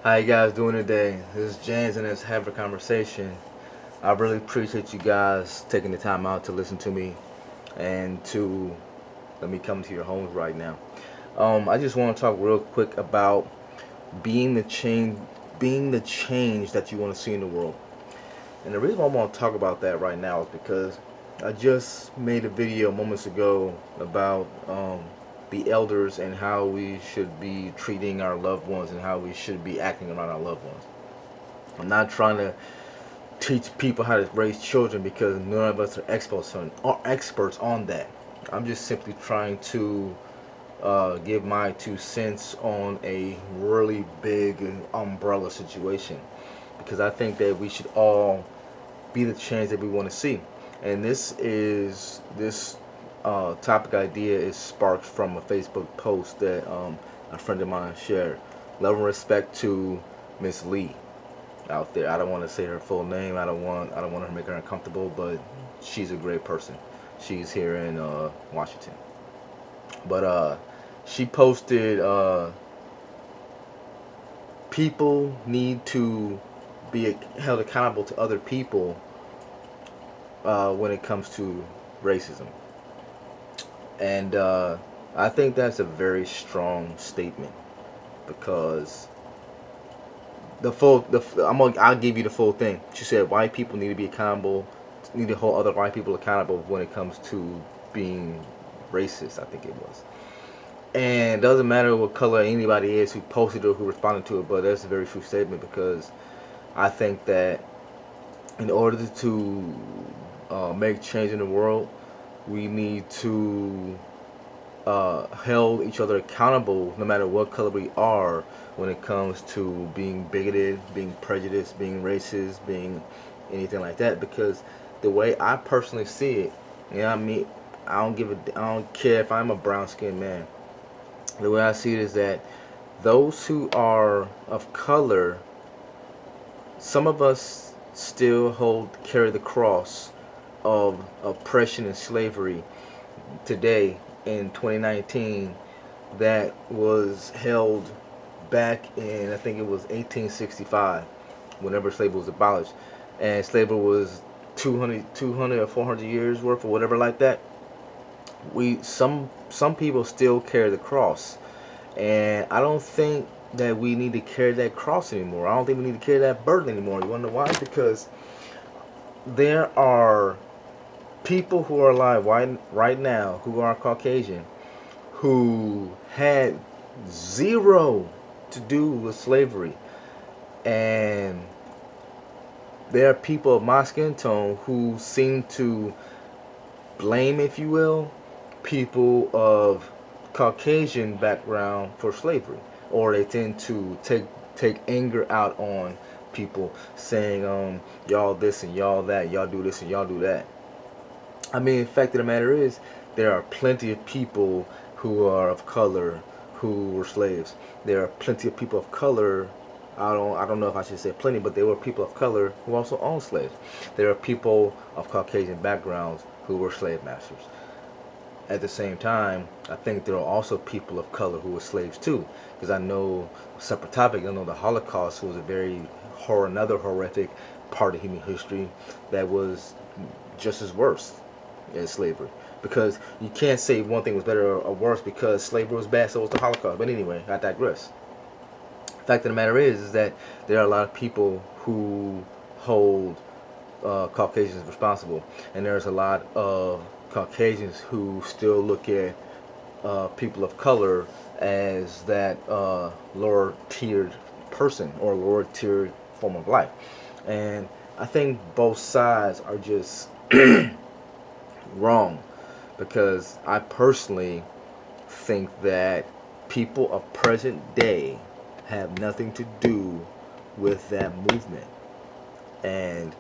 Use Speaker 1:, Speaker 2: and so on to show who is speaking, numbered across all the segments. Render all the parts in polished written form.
Speaker 1: How you guys doing today? This is James and let's have a conversation. I really appreciate you guys taking the time out to listen to me and to let me come to your homes right now. I just want to talk real quick about being the change, being the change that you want to see in the world. And the reason why I want to talk about that right now is because I just made a video moments ago about the elders and how we should be treating our loved ones and how we should be acting around our loved ones. I'm not trying to teach people how to raise children because none of us are experts on that. I'm just simply trying to give my 2 cents on a really big umbrella situation because I think that we should all be the change that we want to see. And this topic idea is sparked from a Facebook post that a friend of mine shared. Love and respect to Miss Lee out there. I don't want to say her full name. I don't want her to make her uncomfortable, but she's a great person. She's here in Washington. But she posted people need to be held accountable to other people when it comes to racism. And I think that's a very strong statement because I'll give you the full thing. She said white people need to be accountable, need to hold other white people accountable when it comes to being racist. I think it was, and it doesn't matter what color anybody is who posted or who responded to it, but that's a very true statement because I think that in order to make change in the world, we need to held each other accountable no matter what color we are when it comes to being bigoted, being prejudiced, being racist, being anything like that. Because the way I personally see it, you know what I mean, I don't care if I'm a brown skinned man. The way I see it is that those who are of color, some of us still carry the cross of oppression and slavery today in 2019 that was held back in, I think it was 1865, whenever slavery was abolished, and slavery was 200 or 400 years worth or whatever like that. We some people still carry the cross, and I don't think that we need to carry that cross anymore. I don't think we need to carry that burden anymore. You wanna know why? Because there are people who are alive right now who are Caucasian who had zero to do with slavery, and there are people of my skin tone who seem to blame, if you will, people of Caucasian background for slavery, or they tend to take anger out on people saying y'all this and y'all that, y'all do this and y'all do that. I mean, the fact of the matter is, there are plenty of people who are of color who were slaves. There are plenty of people of color. I don't know if I should say plenty, but there were people of color who also owned slaves. There are people of Caucasian backgrounds who were slave masters. At the same time, I think there are also people of color who were slaves too. Because I know, separate topic, I know the Holocaust was a another horrific part of human history that was just as worse as slavery. Because you can't say one thing was better or worse because slavery was bad, so was the Holocaust. But anyway, I digress. The fact of the matter is that there are a lot of people who hold Caucasians responsible, and there's a lot of Caucasians who still look at people of color as that lower tiered person or lower tiered form of life. And I think both sides are just wrong because I personally think that people of present day have nothing to do with that movement. And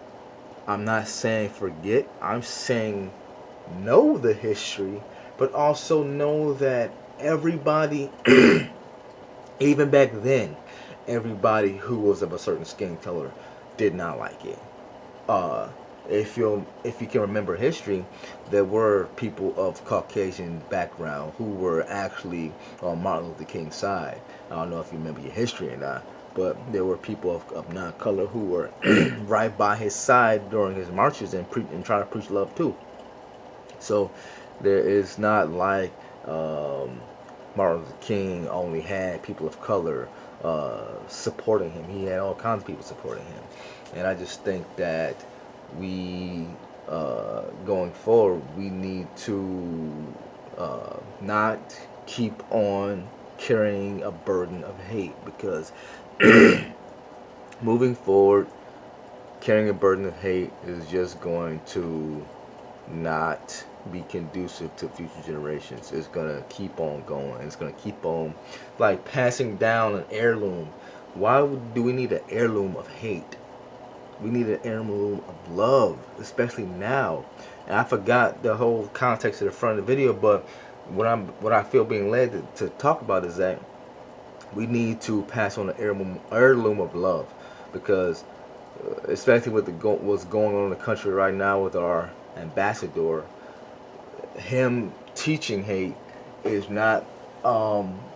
Speaker 1: I'm not saying forget, I'm saying know the history, but also know that everybody, even back then, everybody who was of a certain skin color did not like it. Uh, if you can remember history, there were people of Caucasian background who were actually on Martin Luther King's side. I don't know if you remember your history or not, but there were people of non-color who were right by his side during his marches and trying to preach love too. So there is not like Martin Luther King only had people of color supporting him. He had all kinds of people supporting him, and I just think that we going forward, we need to not keep on carrying a burden of hate, because moving forward, carrying a burden of hate is just going to not be conducive to future generations. It's gonna keep on going. It's gonna keep on like passing down an heirloom. Why do we need an heirloom of hate? We need an heirloom of love, especially now. And I forgot the whole context of the front of the video, but what I feel being led to talk about is that we need to pass on the heirloom of love, because especially with what's going on in the country right now with our ambassador, him teaching hate is not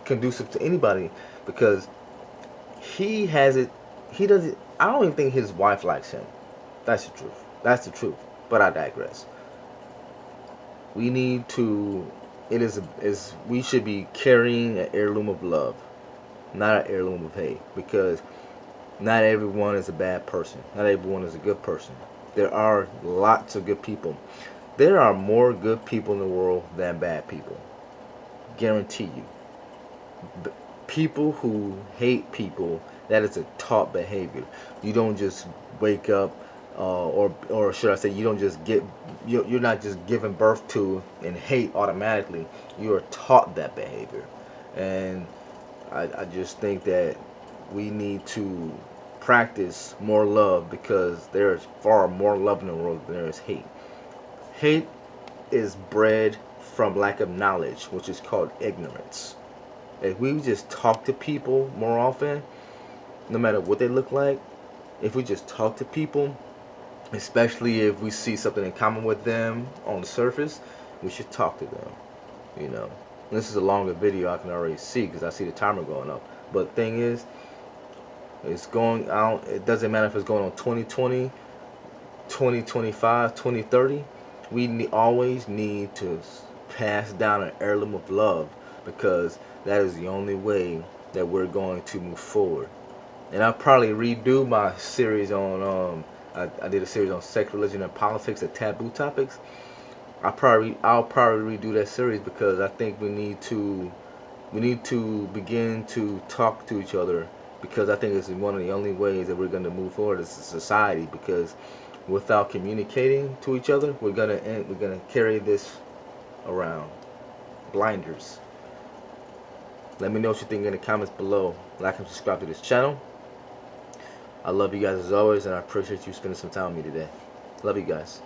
Speaker 1: conducive to anybody, because he has it. He doesn't. I don't even think his wife likes him. That's the truth. That's the truth. But I digress. We need to. We should be carrying an heirloom of love, not an heirloom of hate, because not everyone is a bad person. Not everyone is a good person. There are lots of good people. There are more good people in the world than bad people. Guarantee you. People who hate people, that is a taught behavior. You don't just wake up, or should I say, you don't just you're not just given birth to and hate automatically. You are taught that behavior, and I just think that we need to practice more love, because there is far more love in the world than there is hate. Hate is bred from lack of knowledge, which is called ignorance. If we just talk to people more often, no matter what they look like, if we just talk to people, especially if we see something in common with them on the surface, we should talk to them. You know, this is a longer video, I can already see, because I see the timer going up. But the thing is, it's going out. It doesn't matter if it's going on 2020, 2025, 2030. We always need to pass down an heirloom of love, because that is the only way that we're going to move forward. And I'll probably redo my series on I did a series on sex, religion, and politics, the taboo topics. I'll probably redo that series, because I think we need to begin to talk to each other, because I think it's one of the only ways that we're going to move forward as a society. Because without communicating to each other, we're gonna carry this around. Blinders. Let me know what you think in the comments below. Like and subscribe to this channel. I love you guys as always, and I appreciate you spending some time with me today. Love you guys.